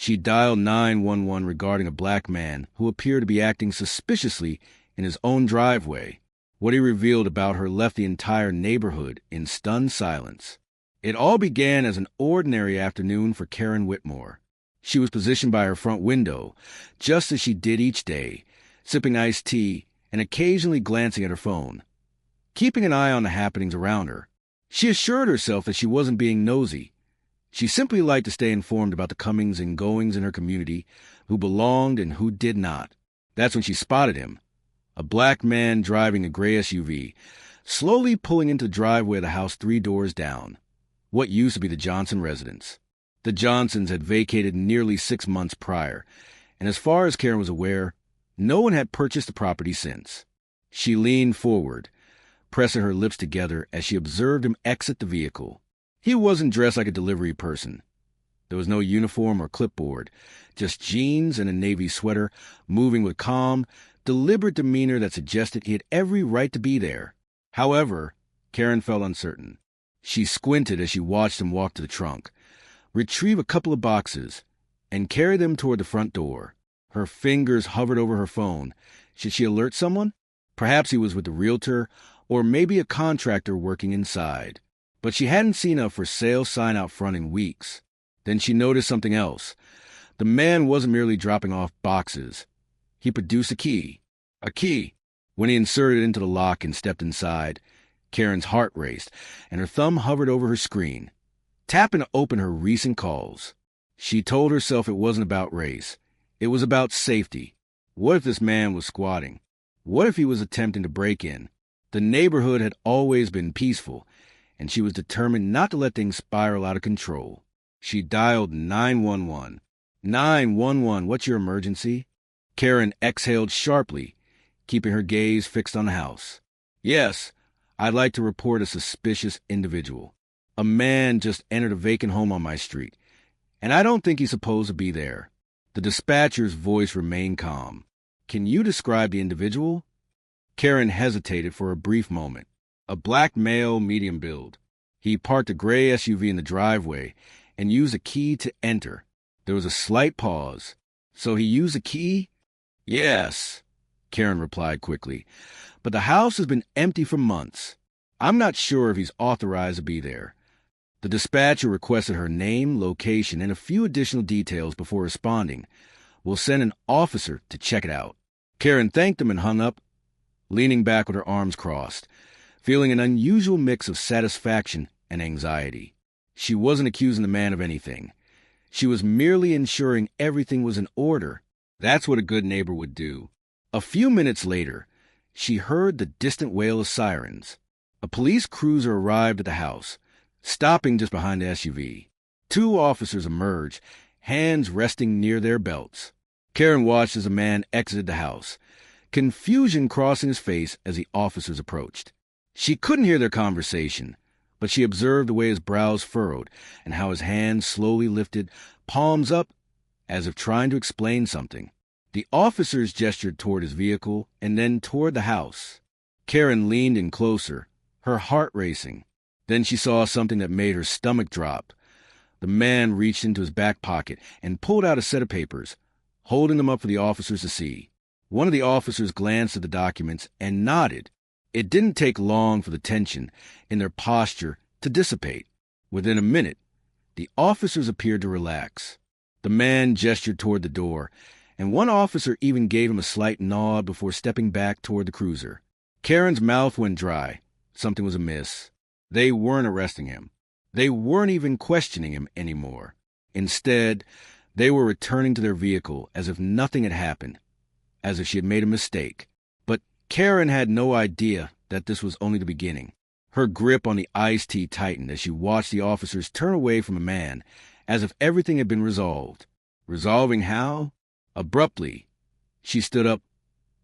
She dialed 911 regarding a black man who appeared to be acting suspiciously in his own driveway. What he revealed about her left the entire neighborhood in stunned silence. It all began as an ordinary afternoon for Karen Whitmore. She was positioned by her front window, just as she did each day, sipping iced tea and occasionally glancing at her phone, keeping an eye on the happenings around her. She assured herself that she wasn't being nosy. She simply liked to stay informed about the comings and goings in her community, who belonged and who did not. That's when she spotted him, a black man driving a gray SUV, slowly pulling into the driveway of the house 3 doors down, what used to be the Johnson residence. The Johnsons had vacated nearly 6 months prior, and as far as Karen was aware, no one had purchased the property since. She leaned forward, pressing her lips together as she observed him exit the vehicle. He wasn't dressed like a delivery person. There was no uniform or clipboard, just jeans and a navy sweater, moving with calm, deliberate demeanor that suggested he had every right to be there. However, Karen felt uncertain. She squinted as she watched him walk to the trunk, retrieve a couple of boxes, and carry them toward the front door. Her fingers hovered over her phone. Should she alert someone? Perhaps he was with the realtor, or maybe a contractor working inside. But she hadn't seen a for sale sign out front in weeks. Then she noticed something else. The man wasn't merely dropping off boxes. He produced a key. A key. When he inserted it into the lock and stepped inside, Karen's heart raced, and her thumb hovered over her screen, tapping to open her recent calls. She told herself it wasn't about race. It was about safety. What if this man was squatting? What if he was attempting to break in? The neighborhood had always been peaceful, and she was determined not to let things spiral out of control. She dialed 911. 911, what's your emergency? Karen exhaled sharply, keeping her gaze fixed on the house. Yes, I'd like to report a suspicious individual. A man just entered a vacant home on my street, and I don't think he's supposed to be there. The dispatcher's voice remained calm. Can you describe the individual? Karen hesitated for a brief moment. A black male, medium build. He parked a gray SUV in the driveway and used a key to enter. There was a slight pause. So he used a key? Yes, Karen replied quickly. But the house has been empty for months. I'm not sure if he's authorized to be there. The dispatcher requested her name, location, and a few additional details before responding. We'll send an officer to check it out. Karen thanked him and hung up, leaning back with her arms crossed, feeling an unusual mix of satisfaction and anxiety. She wasn't accusing the man of anything. She was merely ensuring everything was in order. That's what a good neighbor would do. A few minutes later, she heard the distant wail of sirens. A police cruiser arrived at the house, stopping just behind the SUV. 2 officers emerged, hands resting near their belts. Karen watched as a man exited the house, confusion crossing his face as the officers approached. She couldn't hear their conversation, but she observed the way his brows furrowed and how his hands slowly lifted, palms up, as if trying to explain something. The officers gestured toward his vehicle and then toward the house. Karen leaned in closer, her heart racing. Then she saw something that made her stomach drop. The man reached into his back pocket and pulled out a set of papers, holding them up for the officers to see. One of the officers glanced at the documents and nodded. It didn't take long for the tension in their posture to dissipate. Within a minute, the officers appeared to relax. The man gestured toward the door, and one officer even gave him a slight nod before stepping back toward the cruiser. Karen's mouth went dry. Something was amiss. They weren't arresting him. They weren't even questioning him anymore. Instead, they were returning to their vehicle as if nothing had happened, as if she had made a mistake. But Karen had no idea that this was only the beginning. Her grip on the iced tea tightened as she watched the officers turn away from a man, as if everything had been resolved. Resolving how? Abruptly, she stood up,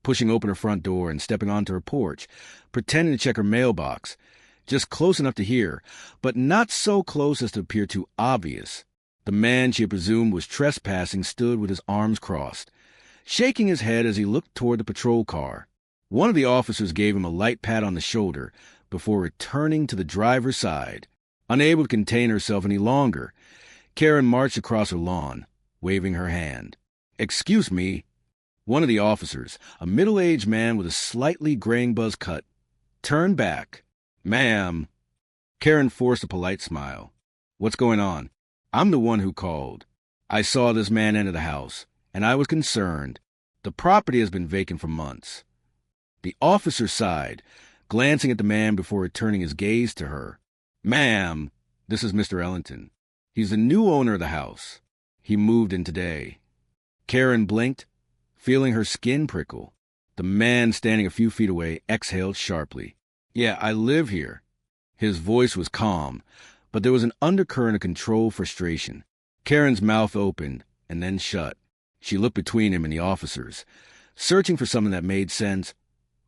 pushing open her front door and stepping onto her porch, pretending to check her mailbox, just close enough to hear, but not so close as to appear too obvious. The man she had presumed was trespassing stood with his arms crossed, shaking his head as he looked toward the patrol car. One of the officers gave him a light pat on the shoulder before returning to the driver's side. Unable to contain herself any longer, Karen marched across her lawn, waving her hand. "Excuse me." One of the officers, a middle-aged man with a slightly graying buzz cut, turned back. "Ma'am." Karen forced a polite smile. "What's going on?" "I'm the one who called. I saw this man enter the house, and I was concerned. The property has been vacant for months." The officer sighed, glancing at the man before returning his gaze to her. "Ma'am, this is Mr. Ellington. He's the new owner of the house. He moved in today." Karen blinked, feeling her skin prickle. The man standing a few feet away exhaled sharply. "Yeah, I live here." His voice was calm, but there was an undercurrent of controlled frustration. Karen's mouth opened and then shut. She looked between him and the officers, searching for something that made sense,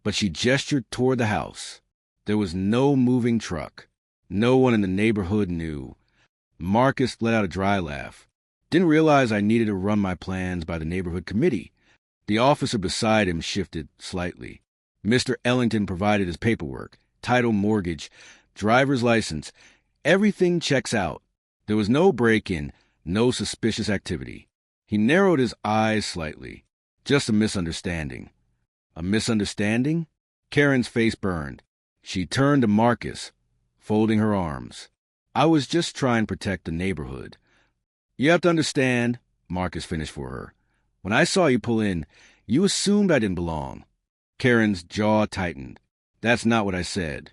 but she gestured toward the house. There was no moving truck. No one in the neighborhood knew. Marcus let out a dry laugh. "Didn't realize I needed to run my plans by the neighborhood committee." The officer beside him shifted slightly. "Mr. Ellington provided his paperwork, title, mortgage, driver's license. Everything checks out. There was no break-in, no suspicious activity." He narrowed his eyes slightly. "Just a misunderstanding." "A misunderstanding?" Karen's face burned. She turned to Marcus, folding her arms. "I was just trying to protect the neighborhood." "You have to understand," Marcus finished for her. "When I saw you pull in, you assumed I didn't belong." Karen's jaw tightened. "That's not what I said."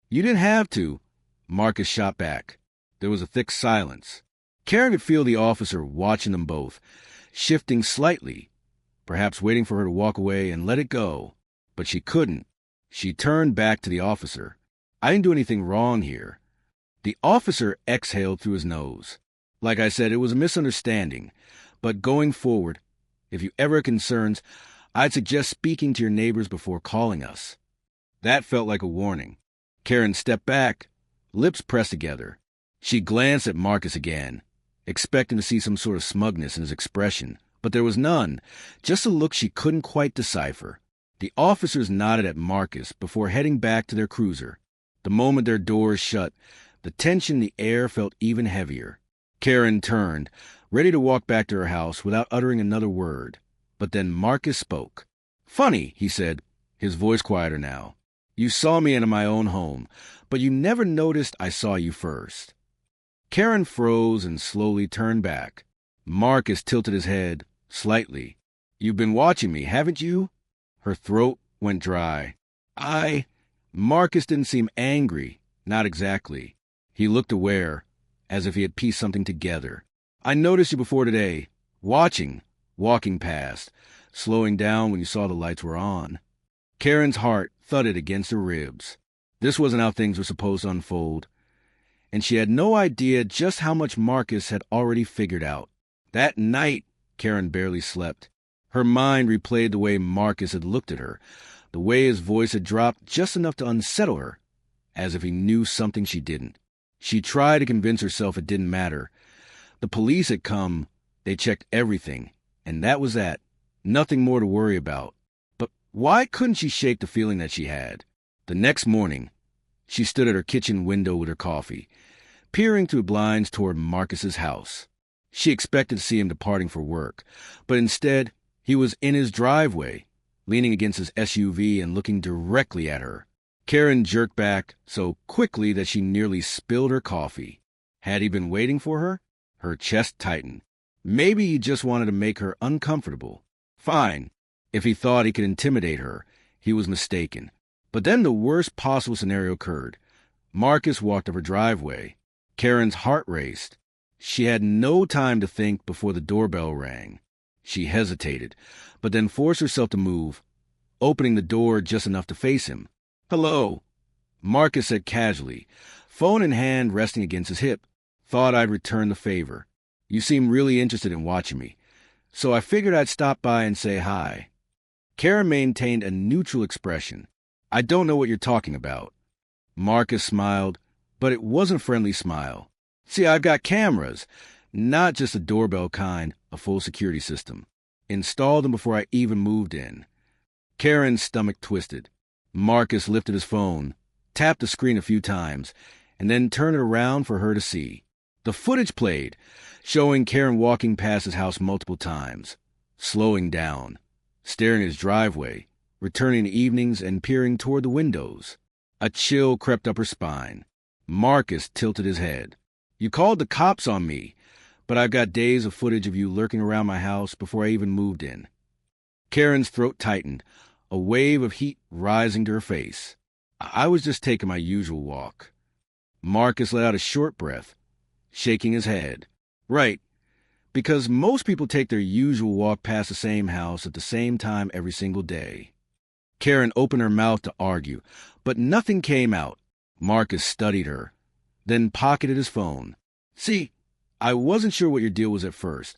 "You didn't have to," Marcus shot back. There was a thick silence. Karen could feel the officer watching them both, shifting slightly, perhaps waiting for her to walk away and let it go. But she couldn't. She turned back to the officer. "I didn't do anything wrong here." The officer exhaled through his nose. "Like I said, it was a misunderstanding. But going forward, if you ever have concerns, I'd suggest speaking to your neighbors before calling us." That felt like a warning. Karen stepped back, lips pressed together. She glanced at Marcus again, expecting to see some sort of smugness in his expression, but there was none, just a look she couldn't quite decipher. The officers nodded at Marcus before heading back to their cruiser. The moment their doors shut, the tension in the air felt even heavier. Karen turned, ready to walk back to her house without uttering another word. But then Marcus spoke. "Funny," he said, his voice quieter now. "You saw me into my own home, but you never noticed I saw you first." Karen froze and slowly turned back. Marcus tilted his head, slightly. "You've been watching me, haven't you?" Her throat went dry. Marcus didn't seem angry, not exactly. He looked aware, as if he had pieced something together. "I noticed you before today, walking past, slowing down when you saw the lights were on." Karen's heart thudded against her ribs. This wasn't how things were supposed to unfold, and she had no idea just how much Marcus had already figured out. That night, Karen barely slept. Her mind replayed the way Marcus had looked at her, the way his voice had dropped just enough to unsettle her, as if he knew something she didn't. She tried to convince herself it didn't matter. The police had come, they checked everything, and that was that. Nothing more to worry about. But why couldn't she shake the feeling that she had? The next morning, she stood at her kitchen window with her coffee, peering through blinds toward Marcus's house. She expected to see him departing for work, but instead, he was in his driveway, leaning against his SUV and looking directly at her. Karen jerked back so quickly that she nearly spilled her coffee. Had he been waiting for her? Her chest tightened. Maybe he just wanted to make her uncomfortable. Fine. If he thought he could intimidate her, he was mistaken. But then the worst possible scenario occurred. Marcus walked up her driveway. Karen's heart raced. She had no time to think before the doorbell rang. She hesitated, but then forced herself to move, opening the door just enough to face him. "Hello," Marcus said casually, phone in hand resting against his hip. "Thought I'd return the favor. You seem really interested in watching me, so I figured I'd stop by and say hi." Karen maintained a neutral expression. "I don't know what you're talking about." Marcus smiled, but it wasn't a friendly smile. "See, I've got cameras, not just a doorbell kind, a full security system. Installed them before I even moved in." Karen's stomach twisted. Marcus lifted his phone, tapped the screen a few times, and then turned it around for her to see. The footage played, showing Karen walking past his house multiple times, slowing down, staring at his driveway, returning in evenings and peering toward the windows. A chill crept up her spine. Marcus tilted his head. "You called the cops on me, but I've got days of footage of you lurking around my house before I even moved in." Karen's throat tightened, a wave of heat rising to her face. "I was just taking my usual walk." Marcus let out a short breath, shaking his head. "Right, because most people take their usual walk past the same house at the same time every single day." Karen opened her mouth to argue, but nothing came out. Marcus studied her, then pocketed his phone. "See, I wasn't sure what your deal was at first,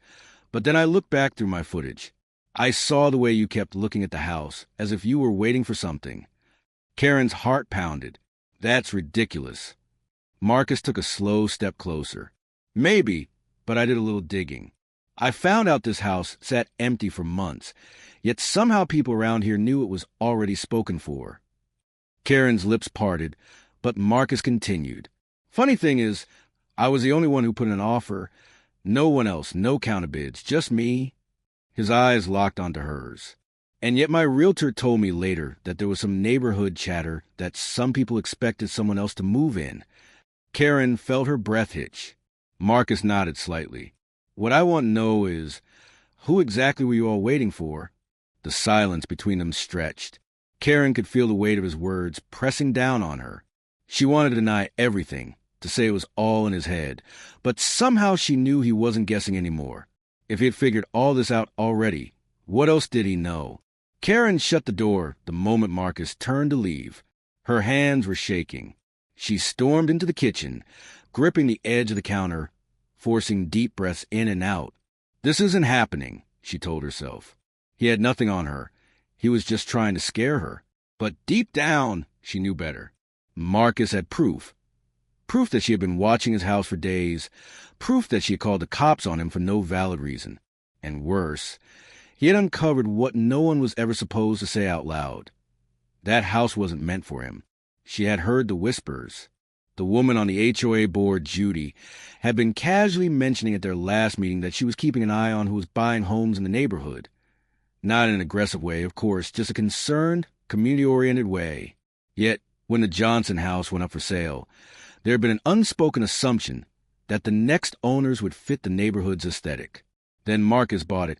but then I looked back through my footage. I saw the way you kept looking at the house, as if you were waiting for something." Karen's heart pounded. "That's ridiculous." Marcus took a slow step closer. "Maybe, but I did a little digging. I found out this house sat empty for months, yet somehow people around here knew it was already spoken for." Karen's lips parted, but Marcus continued. "Funny thing is, I was the only one who put in an offer. No one else, no counterbids, just me." His eyes locked onto hers. "And yet my realtor told me later that there was some neighborhood chatter that some people expected someone else to move in." Karen felt her breath hitch. Marcus nodded slightly. "What I want to know is, who exactly were you all waiting for?" The silence between them stretched. Karen could feel the weight of his words pressing down on her. She wanted to deny everything, to say it was all in his head, but somehow she knew he wasn't guessing anymore. If he had figured all this out already, what else did he know? Karen shut the door the moment Marcus turned to leave. Her hands were shaking. She stormed into the kitchen, gripping the edge of the counter, forcing deep breaths in and out. This isn't happening, she told herself. He had nothing on her. He was just trying to scare her. But deep down, she knew better. Marcus had proof. Proof that she had been watching his house for days. Proof that she had called the cops on him for no valid reason. And worse, he had uncovered what no one was ever supposed to say out loud. That house wasn't meant for him. She had heard the whispers. The woman on the HOA board, Judy, had been casually mentioning at their last meeting that she was keeping an eye on who was buying homes in the neighborhood. Not in an aggressive way, of course, just a concerned, community-oriented way. Yet, when the Johnson house went up for sale, there had been an unspoken assumption that the next owners would fit the neighborhood's aesthetic. Then Marcus bought it,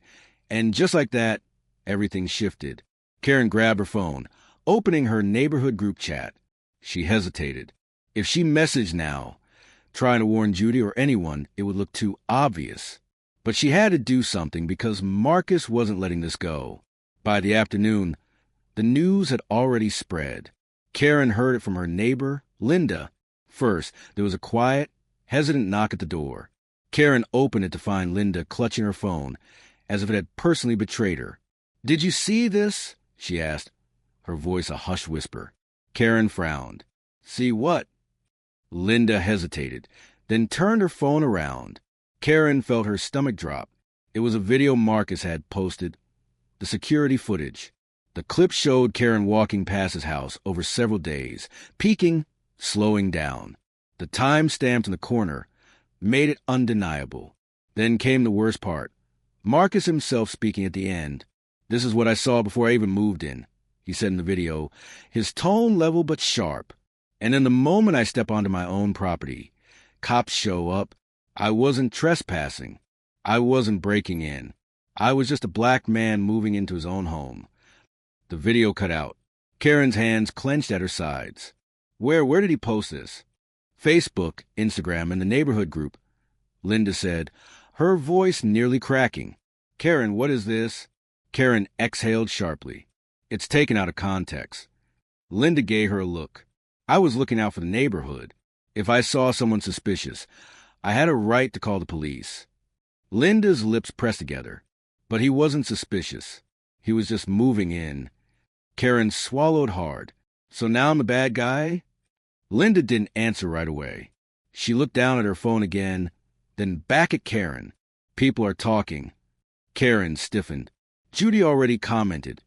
and just like that, everything shifted. Karen grabbed her phone, opening her neighborhood group chat. She hesitated. If she messaged now, trying to warn Judy or anyone, it would look too obvious. But she had to do something because Marcus wasn't letting this go. By the afternoon, the news had already spread. Karen heard it from her neighbor, Linda. First, there was a quiet, hesitant knock at the door. Karen opened it to find Linda clutching her phone, as if it had personally betrayed her. "Did you see this?" she asked, her voice a hushed whisper. Karen frowned. "See what?" Linda hesitated, then turned her phone around. Karen felt her stomach drop. It was a video Marcus had posted. The security footage. The clip showed Karen walking past his house over several days, peaking, slowing down. The time stamped in the corner made it undeniable. Then came the worst part. Marcus himself speaking at the end. "This is what I saw before I even moved in," he said in the video, his tone level but sharp. "And in the moment I step onto my own property, cops show up. I wasn't trespassing. I wasn't breaking in. I was just a black man moving into his own home." The video cut out. Karen's hands clenched at her sides. Where did he post this?" "Facebook, Instagram, and the neighborhood group," Linda said, her voice nearly cracking. "Karen, what is this?" Karen exhaled sharply. "It's taken out of context." Linda gave her a look. "I was looking out for the neighborhood. If I saw someone suspicious, I had a right to call the police." Linda's lips pressed together. But he wasn't suspicious. He was just moving in. Karen swallowed hard. "So now I'm a bad guy?" Linda didn't answer right away. She looked down at her phone again, then back at Karen. "People are talking." Karen stiffened. Judy already commented.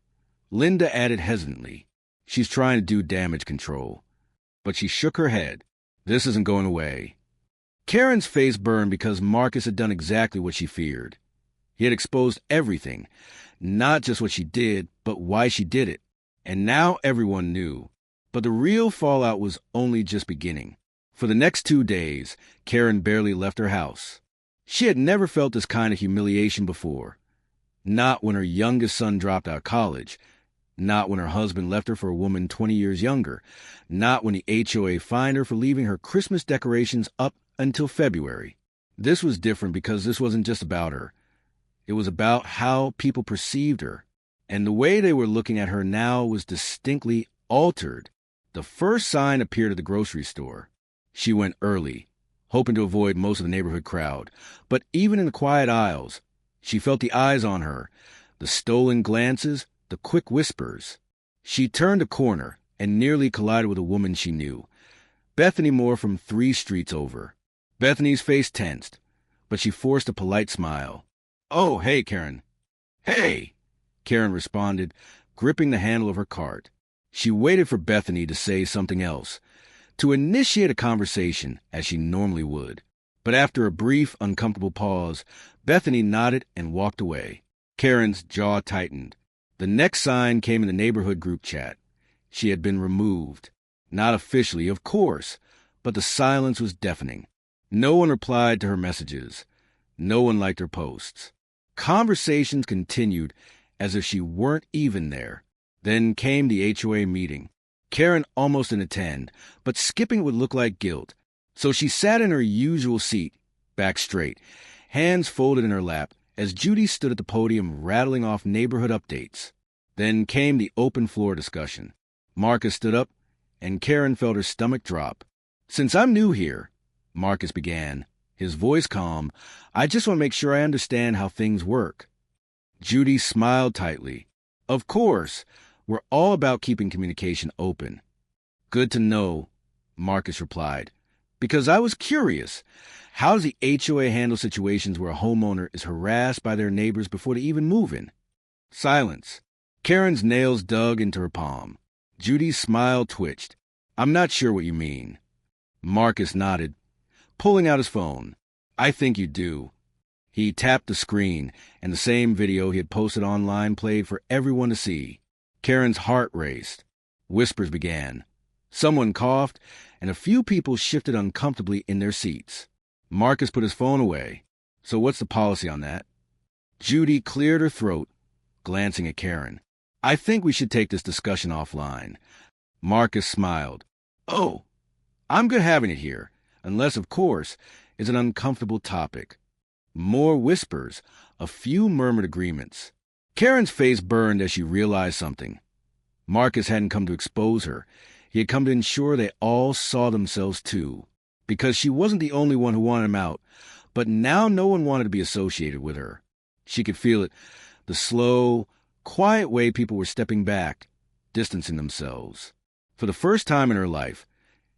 Linda added hesitantly. "She's trying to do damage control." But she shook her head. "This isn't going away." Karen's face burned because Marcus had done exactly what she feared. He had exposed everything, not just what she did, but why she did it. And now everyone knew. But the real fallout was only just beginning. For the next 2 days, Karen barely left her house. She had never felt this kind of humiliation before. Not when her youngest son dropped out of college. Not when her husband left her for a woman 20 years younger. Not when the HOA fined her for leaving her Christmas decorations up until February. This was different because this wasn't just about her. It was about how people perceived her. And the way they were looking at her now was distinctly altered. The first sign appeared at the grocery store. She went early, hoping to avoid most of the neighborhood crowd. But even in the quiet aisles, she felt the eyes on her, the stolen glances, the quick whispers. She turned a corner and nearly collided with a woman she knew, Bethany Moore from 3 streets over. Bethany's face tensed, but she forced a polite smile. "Oh, hey, Karen." "Hey," Karen responded, gripping the handle of her cart. She waited for Bethany to say something else, to initiate a conversation as she normally would. But after a brief, uncomfortable pause, Bethany nodded and walked away. Karen's jaw tightened. The next sign came in the neighborhood group chat. She had been removed. Not officially, of course, but the silence was deafening. No one replied to her messages. No one liked her posts. Conversations continued as if she weren't even there. Then came the HOA meeting. Karen almost didn't attend, but skipping would look like guilt. So she sat in her usual seat, back straight, hands folded in her lap, as Judy stood at the podium rattling off neighborhood updates. Then came the open floor discussion. Marcus stood up, and Karen felt her stomach drop. "Since I'm new here," Marcus began, his voice calm, "I just want to make sure I understand how things work." Judy smiled tightly. "Of course, we're all about keeping communication open." "Good to know," Marcus replied, "because I was curious. How does the HOA handle situations where a homeowner is harassed by their neighbors before they even move in?" Silence. Karen's nails dug into her palm. Judy's smile twitched. "I'm not sure what you mean." Marcus nodded, pulling out his phone. "I think you do." He tapped the screen, and the same video he had posted online played for everyone to see. Karen's heart raced. Whispers began. Someone coughed, and a few people shifted uncomfortably in their seats. Marcus put his phone away. "So what's the policy on that?" Judy cleared her throat, glancing at Karen. "I think we should take this discussion offline." Marcus smiled. "Oh, I'm good having it here, unless, of course, it's an uncomfortable topic." More whispers, a few murmured agreements. Karen's face burned as she realized something. Marcus hadn't come to expose her. He had come to ensure they all saw themselves too. Because she wasn't the only one who wanted him out, but now no one wanted to be associated with her. She could feel it, the slow, quiet way people were stepping back, distancing themselves. For the first time in her life,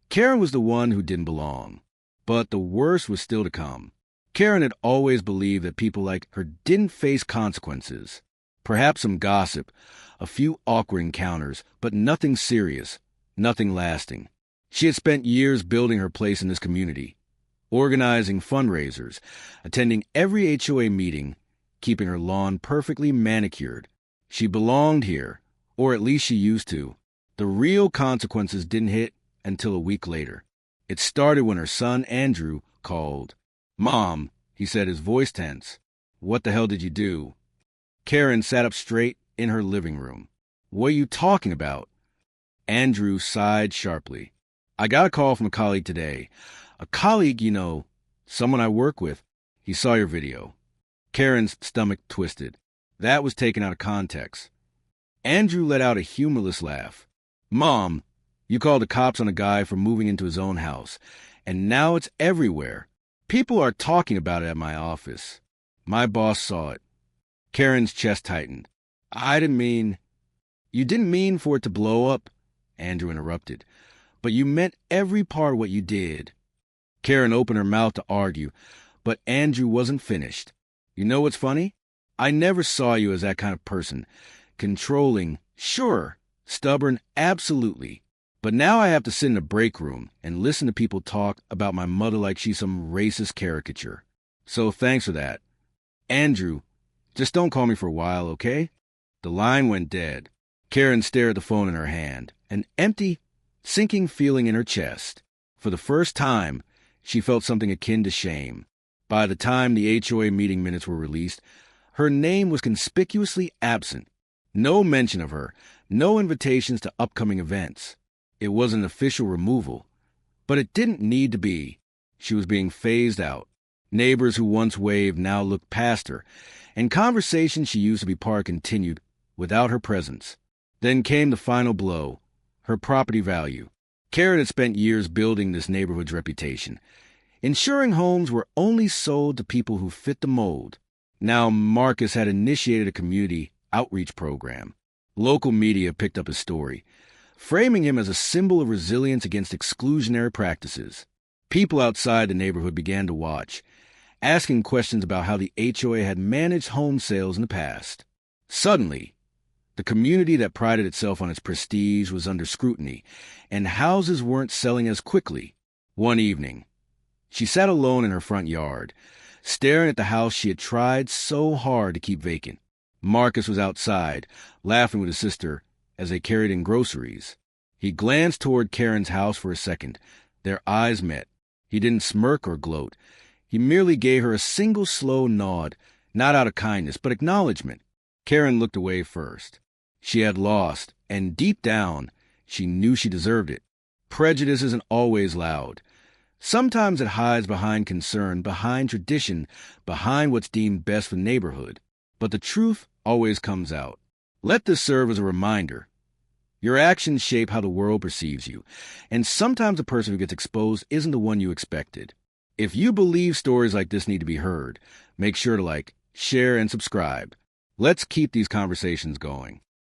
Karen was the one who didn't belong. But the worst was still to come. Karen had always believed that people like her didn't face consequences. Perhaps some gossip, a few awkward encounters, but nothing serious, nothing lasting. She had spent years building her place in this community, organizing fundraisers, attending every HOA meeting, keeping her lawn perfectly manicured. She belonged here, or at least she used to. The real consequences didn't hit until a week later. It started when her son, Andrew, called. "Mom," he said, his voice tense. "What the hell did you do?" Karen sat up straight in her living room. "What are you talking about?" Andrew sighed sharply. "I got a call from a colleague today. A colleague, someone I work with. He saw your video." Karen's stomach twisted. That was taken out of context. Andrew let out a humorless laugh. "Mom, you called the cops on a guy for moving into his own house, and now it's everywhere. People are talking about it at my office. My boss saw it." Karen's chest tightened. "I didn't mean—" "You didn't mean for it to blow up," Andrew interrupted. "But you meant every part of what you did." Karen opened her mouth to argue, but Andrew wasn't finished. "You know what's funny? I never saw you as that kind of person. Controlling, sure. Stubborn, absolutely. But now I have to sit in a break room and listen to people talk about my mother like she's some racist caricature. So thanks for that. Andrew, just don't call me for a while, okay? The line went dead. Karen stared at the phone in her hand, an empty, sinking feeling in her chest. For the first time, she felt something akin to shame. By the time the HOA meeting minutes were released, her name was conspicuously absent. No mention of her, no invitations to upcoming events. It was an official removal, but it didn't need to be. She was being phased out. Neighbors who once waved now looked past her, and conversations she used to be part continued without her presence. Then came the final blow, her property value. Karen had spent years building this neighborhood's reputation, ensuring homes were only sold to people who fit the mold. Now Marcus had initiated a community outreach program. Local media picked up his story, framing him as a symbol of resilience against exclusionary practices. People outside the neighborhood began to watch, asking questions about how the HOA had managed home sales in the past. Suddenly, the community that prided itself on its prestige was under scrutiny, and houses weren't selling as quickly. One evening, she sat alone in her front yard, staring at the house she had tried so hard to keep vacant. Marcus was outside, laughing with his sister as they carried in groceries. He glanced toward Karen's house for a second. Their eyes met. He didn't smirk or gloat. He merely gave her a single slow nod, not out of kindness, but acknowledgement. Karen looked away first. She had lost, and deep down, she knew she deserved it. Prejudice isn't always loud. Sometimes it hides behind concern, behind tradition, behind what's deemed best for the neighborhood. But the truth always comes out. Let this serve as a reminder. Your actions shape how the world perceives you, and sometimes the person who gets exposed isn't the one you expected. If you believe stories like this need to be heard, make sure to like, share, and subscribe. Let's keep these conversations going.